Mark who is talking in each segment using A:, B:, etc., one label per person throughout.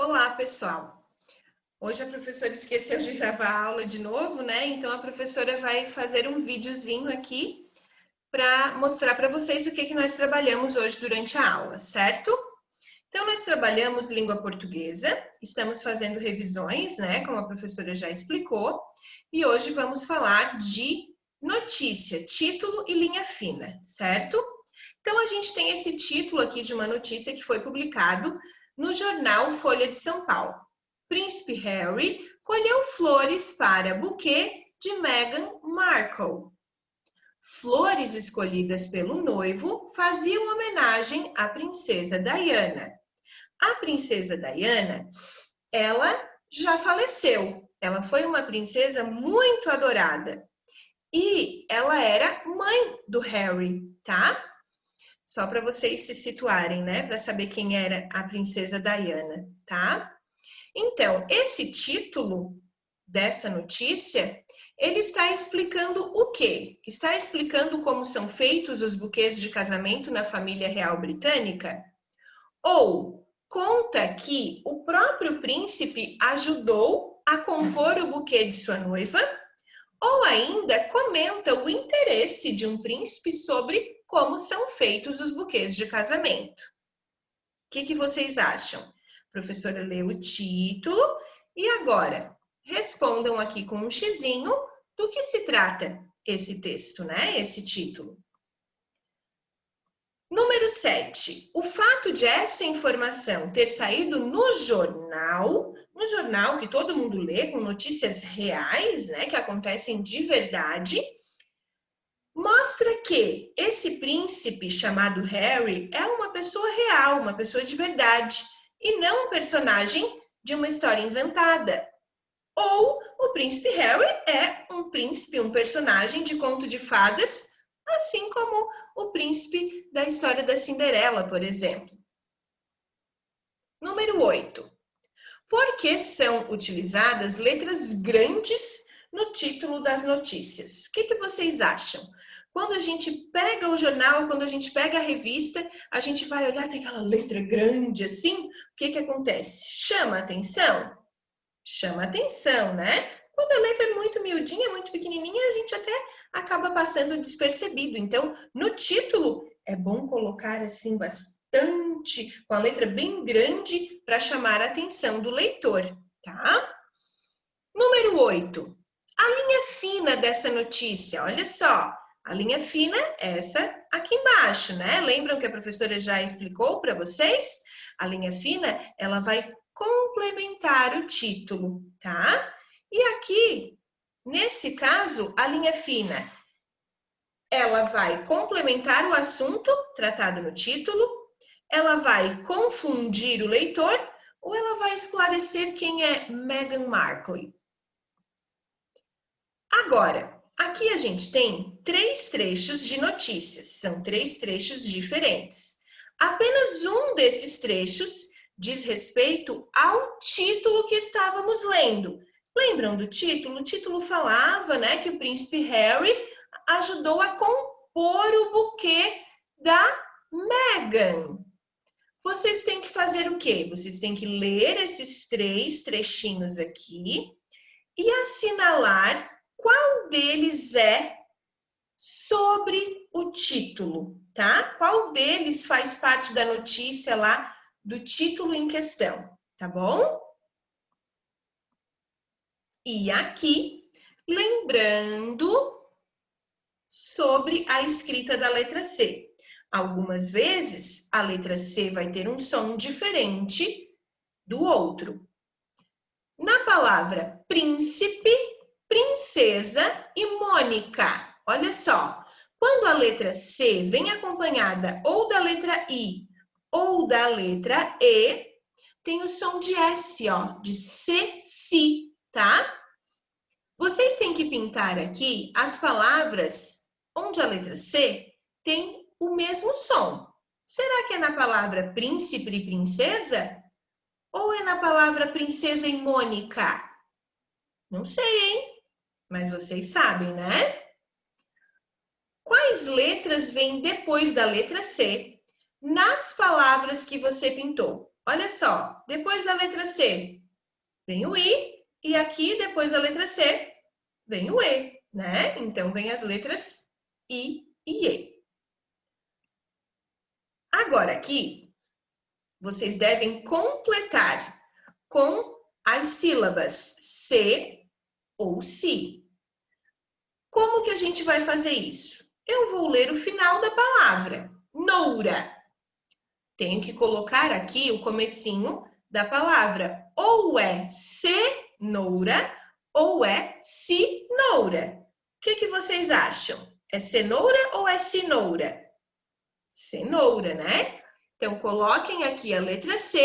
A: Olá, pessoal! Hoje a professora esqueceu de gravar a aula de novo, né? Então a professora vai fazer um videozinho aqui para mostrar para vocês o que nós trabalhamos hoje durante a aula, certo? Então nós trabalhamos língua portuguesa, estamos fazendo revisões, né? Como a professora já explicou, e hoje vamos falar de notícia, título e linha fina, certo? Então a gente tem esse título aqui de uma notícia que foi publicado no jornal Folha de São Paulo. Príncipe Harry colheu flores para buquê de Meghan Markle. Flores escolhidas pelo noivo faziam homenagem à princesa Diana. A princesa Diana, ela já faleceu. Ela foi uma princesa muito adorada. E ela era mãe do Harry, tá? Só para vocês se situarem, né? Para saber quem era a princesa Diana, tá? Então, esse título dessa notícia, ele está explicando o quê? Está explicando como são feitos os buquês de casamento na família real britânica? Ou conta que o próprio príncipe ajudou a compor o buquê de sua noiva? Ou ainda comenta o interesse de um príncipe sobre como são feitos os buquês de casamento? O que vocês acham? A professora lê o título e agora respondam aqui com um xizinho do que se trata esse texto, né? Esse título. Número 7. O fato de essa informação ter saído no jornal que todo mundo lê, com notícias reais, né, que acontecem de verdade, mostra que esse príncipe chamado Harry é uma pessoa real, uma pessoa de verdade, e não um personagem de uma história inventada. Ou o príncipe Harry é um príncipe, um personagem de conto de fadas, assim como o príncipe da história da Cinderela, por exemplo. Número 8. Por que são utilizadas letras grandes no título das notícias? O que vocês acham? Quando a gente pega o jornal, quando a gente pega a revista, a gente vai olhar, tem aquela letra grande assim, o que acontece? Chama a atenção? Chama a atenção, né? Quando a letra é muito miudinha, muito pequenininha, a gente até acaba passando despercebido. Então, no título, é bom colocar assim bastante, com a letra bem grande, para chamar a atenção do leitor, tá? Número 8. A linha fina dessa notícia, olha só. A linha fina é essa aqui embaixo, né? Lembram que a professora já explicou para vocês? A linha fina, ela vai complementar o título, tá? E aqui, nesse caso, a linha fina, ela vai complementar o assunto tratado no título, ela vai confundir o leitor ou ela vai esclarecer quem é Meghan Markle. Agora, aqui a gente tem 3 trechos de notícias, são 3 trechos diferentes. Apenas um desses trechos diz respeito ao título que estávamos lendo. Lembram do título? O título falava, né, que o príncipe Harry ajudou a compor o buquê da Meghan. Vocês têm que fazer o quê? Vocês têm que ler esses 3 trechinhos aqui e assinalar qual deles é sobre o título, tá? Qual deles faz parte da notícia lá do título em questão, tá bom? E aqui, lembrando sobre a escrita da letra C. Algumas vezes, a letra C vai ter um som diferente do outro. Na palavra príncipe, princesa e Mônica. Olha só, quando a letra C vem acompanhada ou da letra I ou da letra E, tem o som de S, ó, de si, tá? Vocês têm que pintar aqui as palavras onde a letra C tem o mesmo som. Será que é na palavra príncipe e princesa? Ou é na palavra princesa e Mônica? Não sei, hein? Mas vocês sabem, né? Quais letras vêm depois da letra C nas palavras que você pintou? olha só, depois da letra C vem o I, e aqui depois da letra C vem o E, né? Então vem as letras I e E. Agora aqui, vocês devem completar com as sílabas C ou si. Como que a gente vai fazer isso? Eu vou ler o final da palavra, noura. Tenho que colocar aqui o comecinho da palavra. Ou é cenoura ou é cenoura. O que vocês acham? É cenoura ou é cenoura? Cenoura, né? Então, coloquem aqui a letra C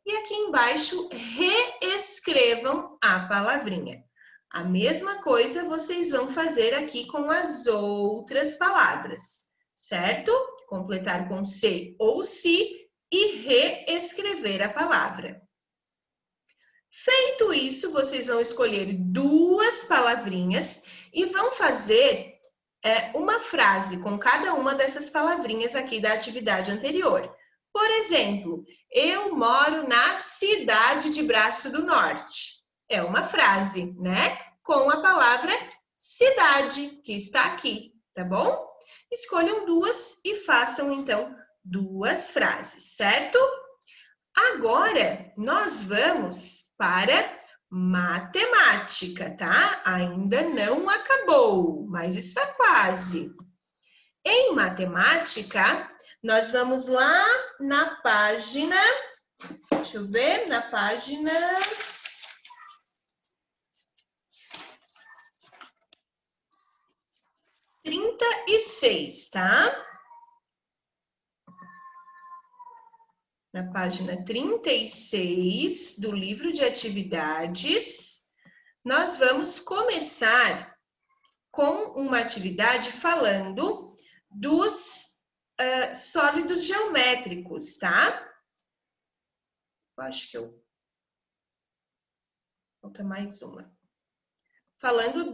A: e aqui embaixo reescrevam a palavrinha. A mesma coisa vocês vão fazer aqui com as outras palavras, certo? Completar com C ou si e reescrever a palavra. Feito isso, vocês vão escolher duas palavrinhas e vão fazer uma frase com cada uma dessas palavrinhas aqui da atividade anterior. Por exemplo, eu moro na cidade de Braço do Norte. É uma frase, né? Com a palavra cidade, que está aqui, tá bom? Escolham duas e façam, então, duas frases, certo? Agora, nós vamos para matemática, tá? Ainda não acabou, mas está quase. Em matemática, nós vamos lá na página, deixa eu ver, na página 36, tá? Na página 36 do livro de atividades, nós vamos começar com uma atividade falando dos sólidos geométricos, tá? Eu acho que falta mais uma. Falando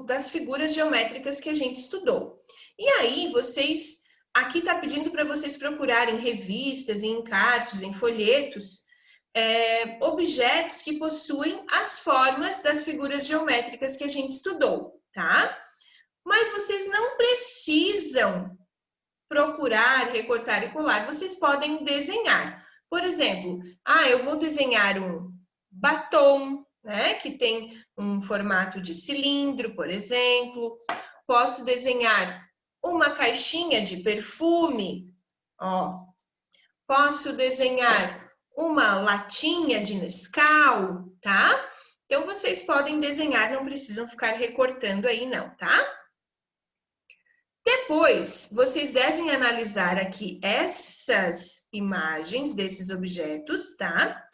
A: das figuras geométricas que a gente estudou. E aí, vocês... Aqui está pedindo para vocês procurarem revistas, em encartes, em folhetos, objetos que possuem as formas das figuras geométricas que a gente estudou, tá? Mas vocês não precisam procurar, recortar e colar, vocês podem desenhar. Por exemplo, eu vou desenhar um batom, né, que tem um formato de cilindro, por exemplo. Posso desenhar uma caixinha de perfume, ó. Posso desenhar uma latinha de Nescau, tá? Então, vocês podem desenhar, não precisam ficar recortando aí não, tá? Depois, vocês devem analisar aqui essas imagens desses objetos, tá?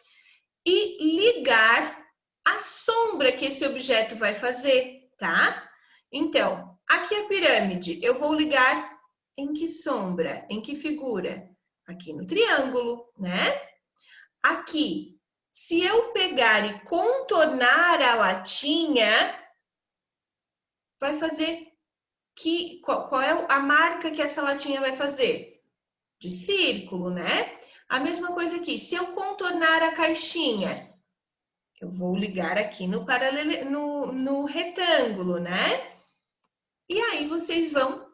A: E ligar a sombra que esse objeto vai fazer, tá? Então, aqui a pirâmide, eu vou ligar em que sombra? Em que figura? Aqui no triângulo, né? Aqui, se eu pegar e contornar a latinha, vai fazer qual é a marca que essa latinha vai fazer? De círculo, né? A mesma coisa aqui, se eu contornar a caixinha, eu vou ligar aqui no retângulo, né? E aí vocês vão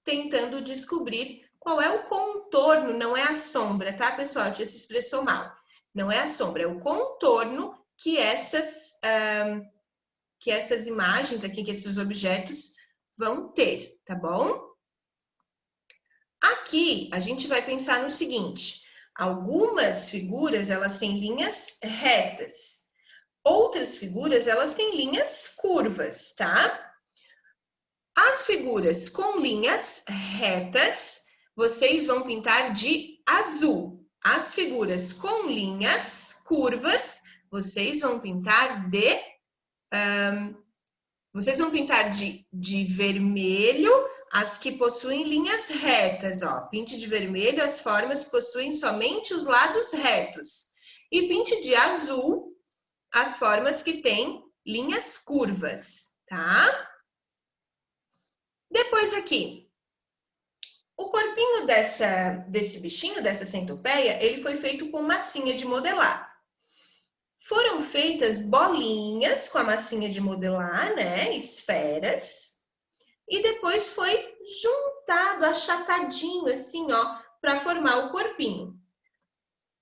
A: tentando descobrir qual é o contorno, não é a sombra, tá, pessoal? A gente se expressou mal. Não é a sombra, é o contorno que essas imagens aqui, que esses objetos vão ter, tá bom? Aqui, a gente vai pensar no seguinte, algumas figuras, elas têm linhas retas. Outras figuras, elas têm linhas curvas, tá? As figuras com linhas retas, vocês vão pintar de azul. As figuras com linhas curvas, vocês vão pintar de vermelho, as que possuem linhas retas, ó. Pinte de vermelho as formas que possuem somente os lados retos. E pinte de azul as formas que têm linhas curvas, tá? Depois aqui, O corpinho desse bichinho, dessa centopeia, ele foi feito com massinha de modelar. Foram feitas bolinhas com a massinha de modelar, né? Esferas. E depois foi juntado, achatadinho, assim, ó, para formar o corpinho.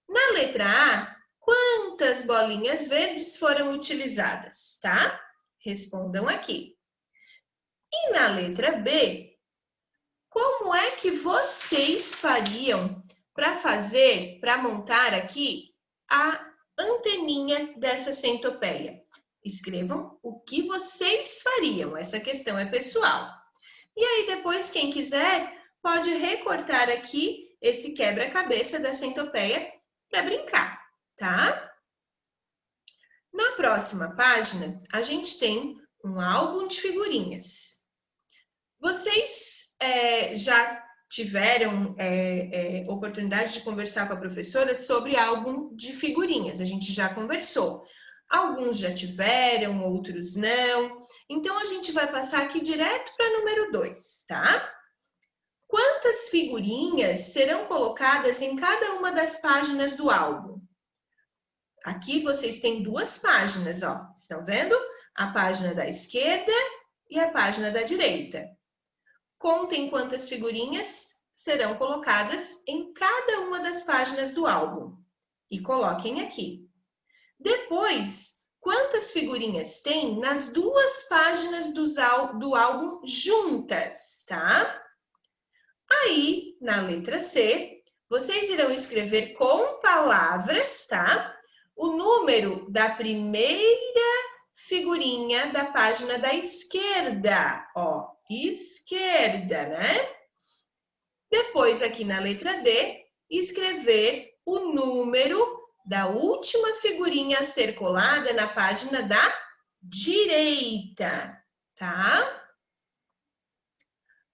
A: Na letra A, quantas bolinhas verdes foram utilizadas, tá? Respondam aqui. E na letra B, como é que vocês fariam para montar aqui a anteninha dessa centopeia? Escrevam o que vocês fariam, essa questão é pessoal. E aí depois, quem quiser, pode recortar aqui esse quebra-cabeça da centopeia para brincar, tá? Na próxima página, a gente tem um álbum de figurinhas. Vocês já tiveram oportunidade de conversar com a professora sobre álbum de figurinhas, a gente já conversou. Alguns já tiveram, outros não. Então, a gente vai passar aqui direto para número 2, tá? Quantas figurinhas serão colocadas em cada uma das páginas do álbum? Aqui vocês têm duas páginas, ó. Estão vendo? A página da esquerda e a página da direita. Contem quantas figurinhas serão colocadas em cada uma das páginas do álbum. E coloquem aqui. Depois, quantas figurinhas tem nas duas páginas do álbum juntas, tá? Aí, na letra C, vocês irão escrever com palavras, tá? O número da primeira figurinha da página da esquerda, ó, esquerda, né? Depois, aqui na letra D, escrever o número da última figurinha a ser colada na página da direita, tá?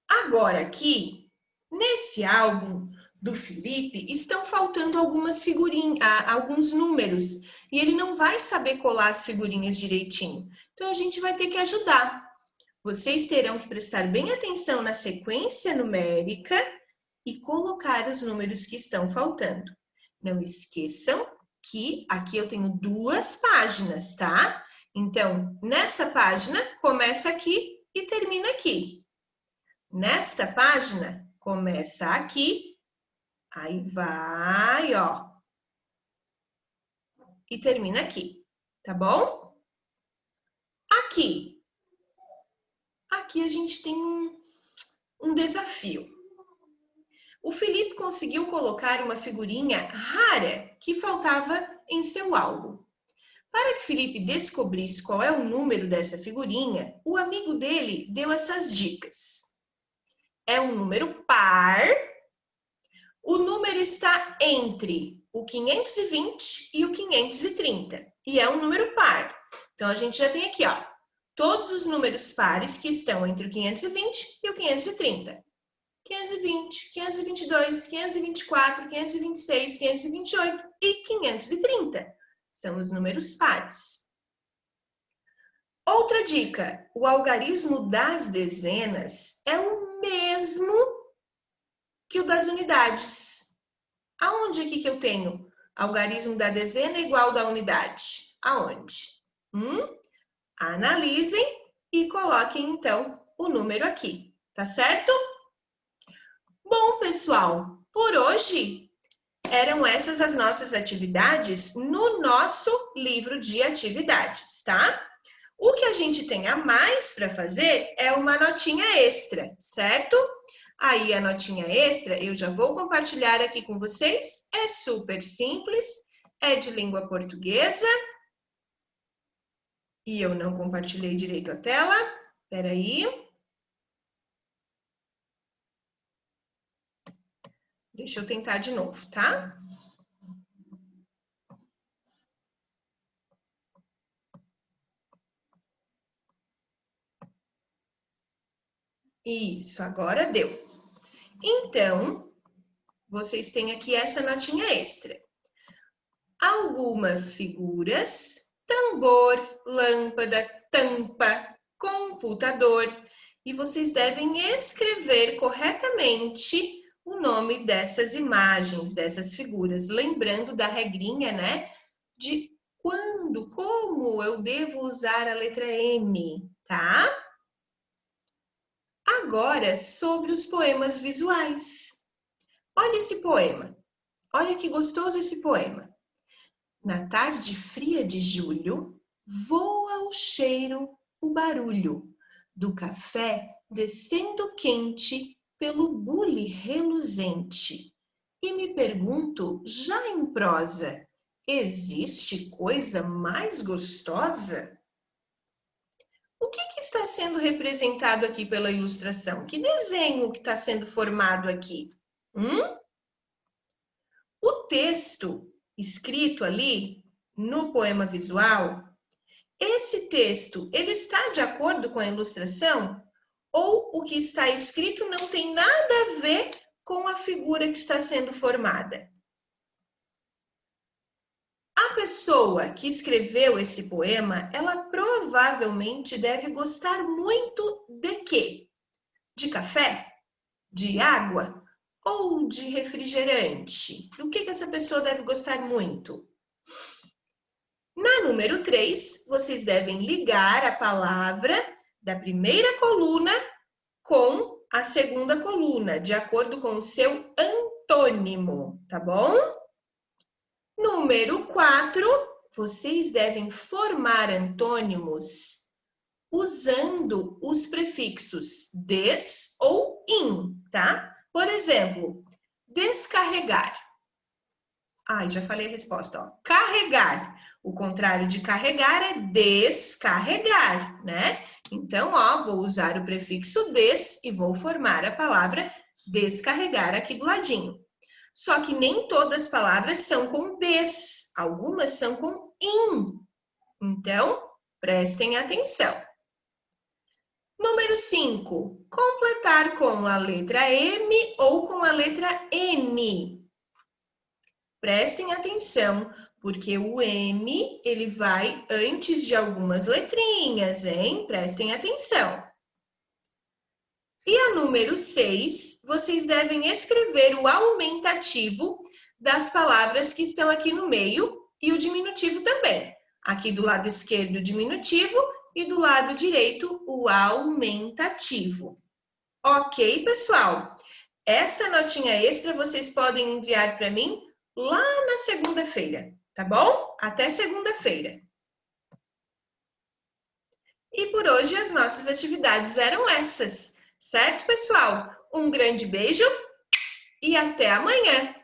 A: Agora aqui, nesse álbum do Felipe, estão faltando algumas figurinhas, alguns números, e ele não vai saber colar as figurinhas direitinho. Então, a gente vai ter que ajudar. Vocês terão que prestar bem atenção na sequência numérica e colocar os números que estão faltando. Não esqueçam que aqui eu tenho duas páginas, tá? Então, nessa página, começa aqui e termina aqui. Nesta página, começa aqui, aí vai, ó, e termina aqui, tá bom? Aqui a gente tem um desafio. O Felipe conseguiu colocar uma figurinha rara que faltava em seu álbum. Para que Felipe descobrisse qual é o número dessa figurinha, o amigo dele deu essas dicas. É um número par. O número está entre o 520 e o 530. E é um número par. Então, a gente já tem aqui, ó, todos os números pares que estão entre o 520 e o 530. 520, 522, 524, 526, 528 e 530. São os números pares. Outra dica, o algarismo das dezenas é o mesmo que o das unidades. Aonde aqui que eu tenho algarismo da dezena igual ao da unidade? Aonde? Analisem e coloquem, então, o número aqui, tá certo? Bom, pessoal, por hoje eram essas as nossas atividades no nosso livro de atividades, tá? O que a gente tem a mais para fazer é uma notinha extra, certo? Aí a notinha extra eu já vou compartilhar aqui com vocês. É super simples, é de língua portuguesa. E eu não compartilhei direito a tela. Espera aí. Deixa eu tentar de novo, tá? Isso, agora deu. Então, vocês têm aqui essa notinha extra. Algumas figuras, tambor, lâmpada, tampa, computador, e vocês devem escrever corretamente o nome dessas imagens, dessas figuras. Lembrando da regrinha, né? De quando, como eu devo usar a letra M, tá? Agora, sobre os poemas visuais. Olha esse poema. Olha que gostoso esse poema. Na tarde fria de julho, voa o cheiro, o barulho do café descendo quente pelo bule reluzente. E me pergunto, já em prosa, existe coisa mais gostosa? O que está sendo representado aqui pela ilustração? Que desenho que está sendo formado aqui? O texto escrito ali no poema visual, esse texto, ele está de acordo com a ilustração? Ou o que está escrito não tem nada a ver com a figura que está sendo formada? A pessoa que escreveu esse poema, ela provavelmente deve gostar muito de quê? De café? De água? Ou de refrigerante? O que essa pessoa deve gostar muito? Na número 3, vocês devem ligar a palavra da primeira coluna com a segunda coluna, de acordo com o seu antônimo, tá bom? Número 4, vocês devem formar antônimos usando os prefixos des ou in, tá? Por exemplo, descarregar. Ai, já falei a resposta, ó. Carregar. O contrário de carregar é descarregar, né? Então, ó, vou usar o prefixo des e vou formar a palavra descarregar aqui do ladinho. Só que nem todas as palavras são com des, algumas são com in. Então, prestem atenção. Número 5, completar com a letra M ou com a letra N. Prestem atenção, porque o M, ele vai antes de algumas letrinhas, hein? Prestem atenção. E a número 6, vocês devem escrever o aumentativo das palavras que estão aqui no meio e o diminutivo também. Aqui do lado esquerdo, o diminutivo e do lado direito, o aumentativo. Ok, pessoal? Essa notinha extra vocês podem enviar para mim lá na segunda-feira, tá bom? Até segunda-feira. E por hoje as nossas atividades eram essas, certo, pessoal? Um grande beijo e até amanhã!